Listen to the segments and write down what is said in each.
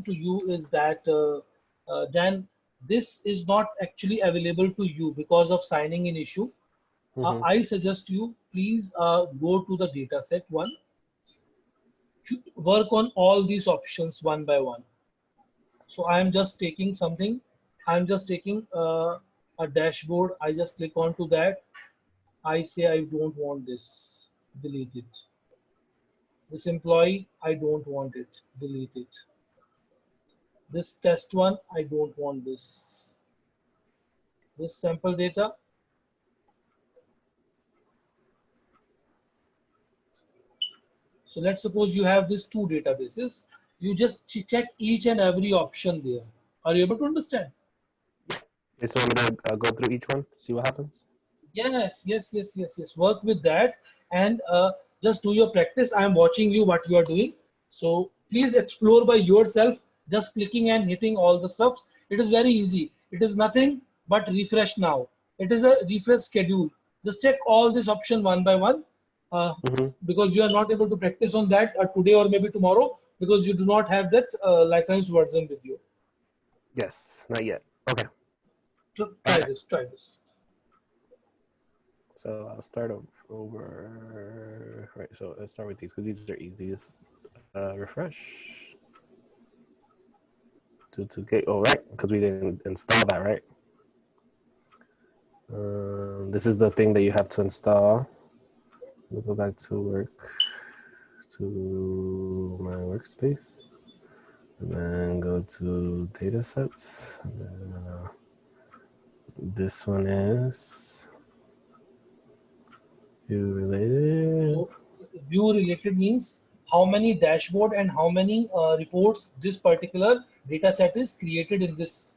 to you is that, Dan, this is not actually available to you because of signing in issue. I suggest you please go to the data set one, work on all these options one by one. So I am just taking something. I'm just taking a dashboard. I just click onto that. I say I don't want this. Delete it. This employee, I don't want it. Delete it. This test one, I don't want this. This sample data. So let's suppose you have these two databases. You just check each and every option there. Are you able to understand? Okay, so I'm gonna go through each one, see what happens. Yes. Work with that and just do your practice. I am watching you what you are doing. So please explore by yourself, just clicking and hitting all the stuff. It is very easy. It is nothing but refresh now. It is a refresh schedule. Just check all this option one by one because you are not able to practice on that today or maybe tomorrow because you do not have that licensed version with you. Yes, not yet. Okay. Try this. So I'll start over. Right, so let's start with these because these are easiest. Refresh. To get, oh, right, because we didn't install that, right? This is the thing that you have to install. We'll go back to work, to my workspace, and then go to data sets. And then, this one is view related. So view related means how many dashboard and how many reports this particular data set is created in this.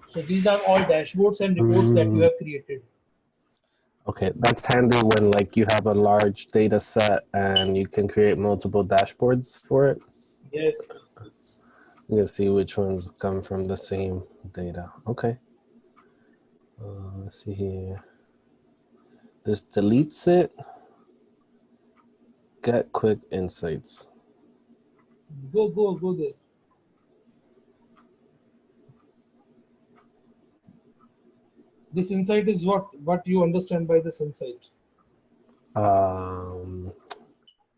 So these are all dashboards and reports that you have created. Okay, that's handy when like you have a large data set and you can create multiple dashboards for it. Yes. You can see which ones come from the same data. Okay. Let's see here. This deletes it. Get quick insights. Go there. This insight is what you understand by this insight.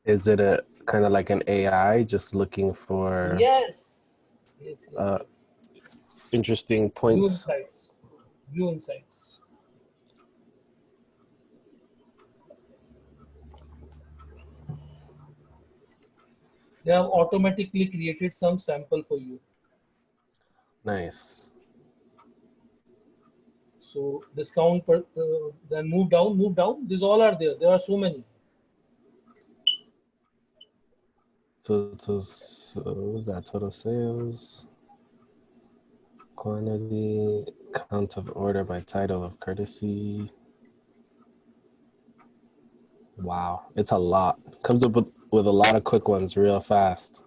Is it a kind of like an AI just looking for Yes. interesting points? View insights. They have automatically created some sample for you. Nice. So discount per, then move down. These all are there. There are so many. So what was that? Total sales, quantity, count of order by title of courtesy. Wow, it's a lot. Comes up with a lot of quick ones real fast.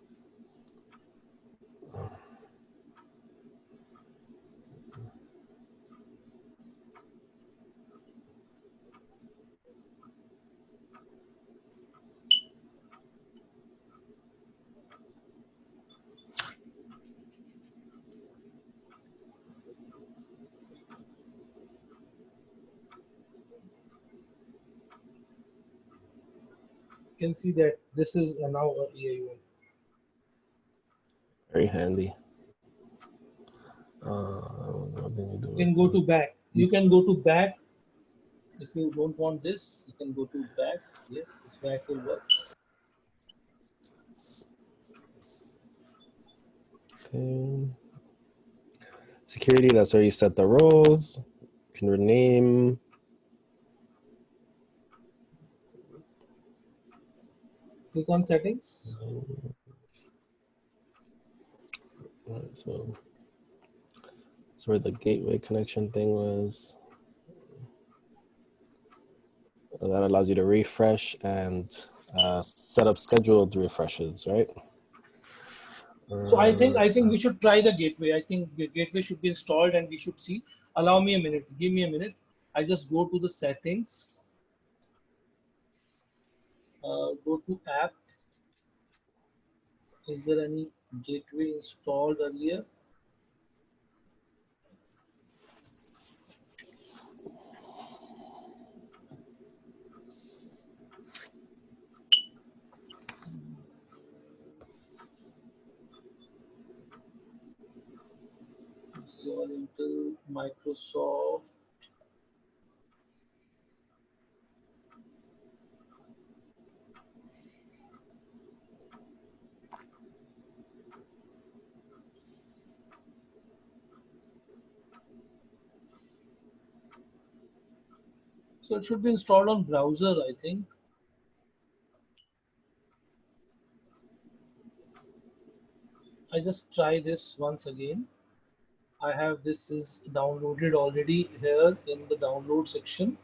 You can see that this is now a EA1. Very handy. You can go to back. You can go to back. If you don't want this, you can go to back. Yes, this back will work. Okay. Security, that's where you set the roles. You can rename. Click on settings. So that's where the gateway connection thing was. That allows you to refresh and set up scheduled refreshes, right? So I think we should try the gateway. I think the gateway should be installed and we should see. Allow me a minute. Give me a minute. I just go to the settings. Go to app, Is there any gateway installed earlier? Install Intel, Microsoft. So it should be installed on browser, I think. I just try this once again. I have this is downloaded already here in the download section.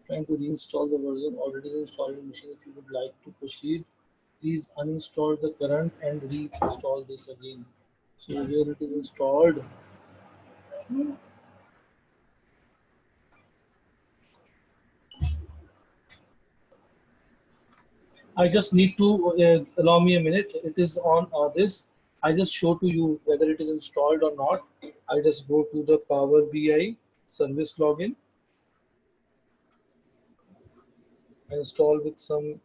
Trying to reinstall the version already installed in machine. If you would like to proceed, please uninstall the current and reinstall this again. So here it is installed. I just need to allow me a minute. It is on this. I just show to you whether it is installed or not. I just go to the Power BI service login, install with some.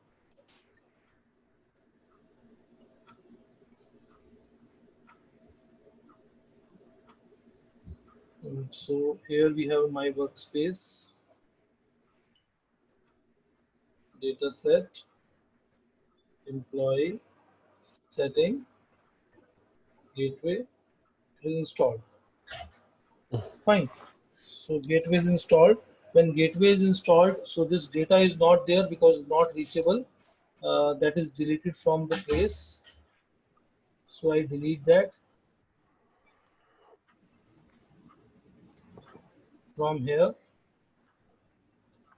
So here we have my workspace, data set, employee, setting, gateway. It is installed. Fine. So gateway is installed. When gateway is installed, so this data is not there because not reachable. That is deleted from the trace. So I delete that from here.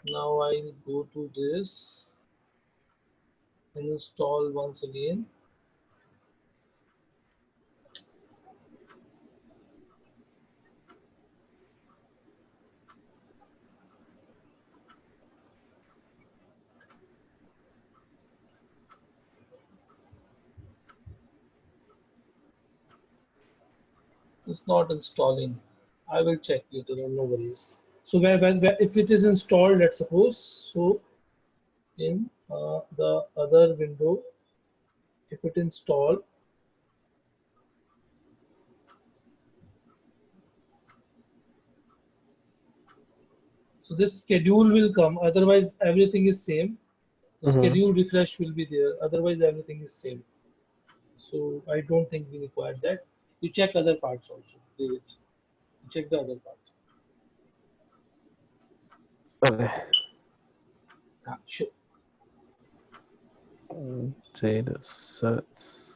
Now I go to this and install once again. It's not installing. I will check later on, no worries. So where if it is installed, let's suppose, so in the other window, if it install, so this schedule will come, otherwise everything is same. The Mm-hmm. schedule refresh will be there, otherwise everything is same. So I don't think we require that. You check other parts also, David. You check the other parts. Okay. Sure. Data sets.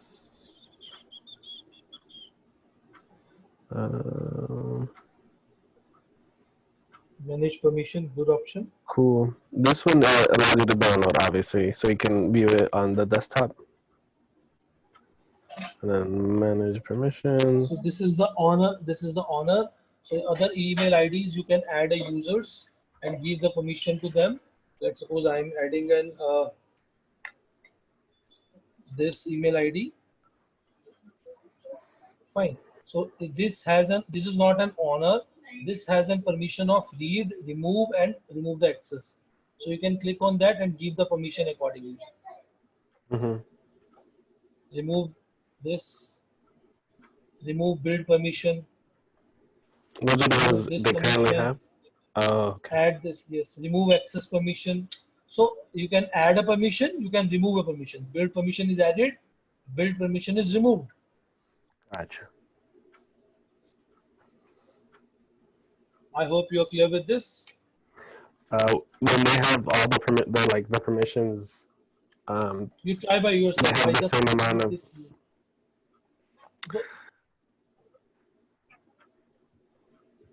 Manage permission, good option. Cool. This one allows you to download, obviously, so you can view it on the desktop. And then manage So permissions. this is the honor. This is the honor. So other email IDs you can add a users and give the permission to them. Let's suppose I'm adding an this email ID. Fine. So this is not an honor. This has an permission of read, remove, and remove the access. So you can click on that and give the permission accordingly. Mm-hmm. Remove this. Remove build permission. Those are the Remove ones this they currently permission. have. Oh, okay. Add this, yes, remove access permission. So you can add a permission, you can remove a permission. Build permission is added, build permission is removed. Gotcha. I hope you're clear with this. When they have all the the permissions You try by they yourself. have I the just same amount put of. this here. Go-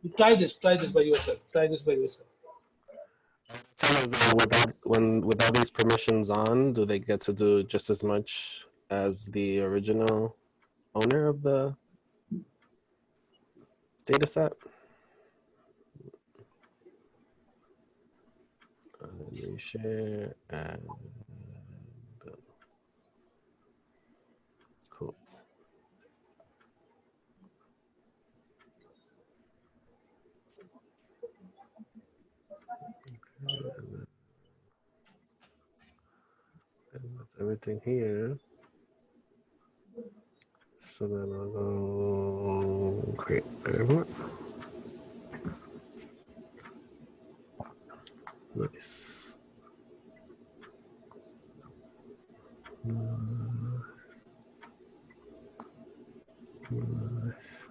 You try this. Try this by yourself. Try this by yourself. Without these permissions on, do they get to do just as much as the original owner of the data set? Reshare and cool. And that's everything here. So then I'll go create variable. Nice. Nice.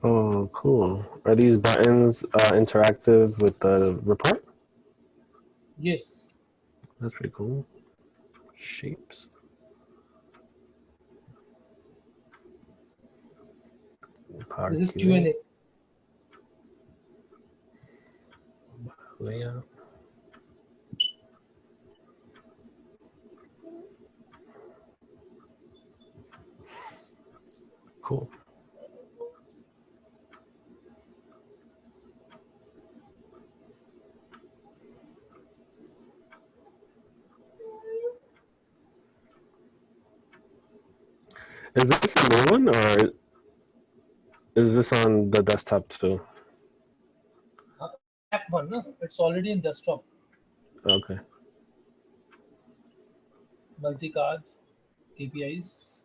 Oh, cool. Are these buttons interactive with the report? Yes. That's pretty cool. Shapes. Power This is QA. Q&A. Layout. Cool. Is this a new one or is this on the desktop too? App one, no? It's already in desktop. Okay. Multi-cards, KPIs.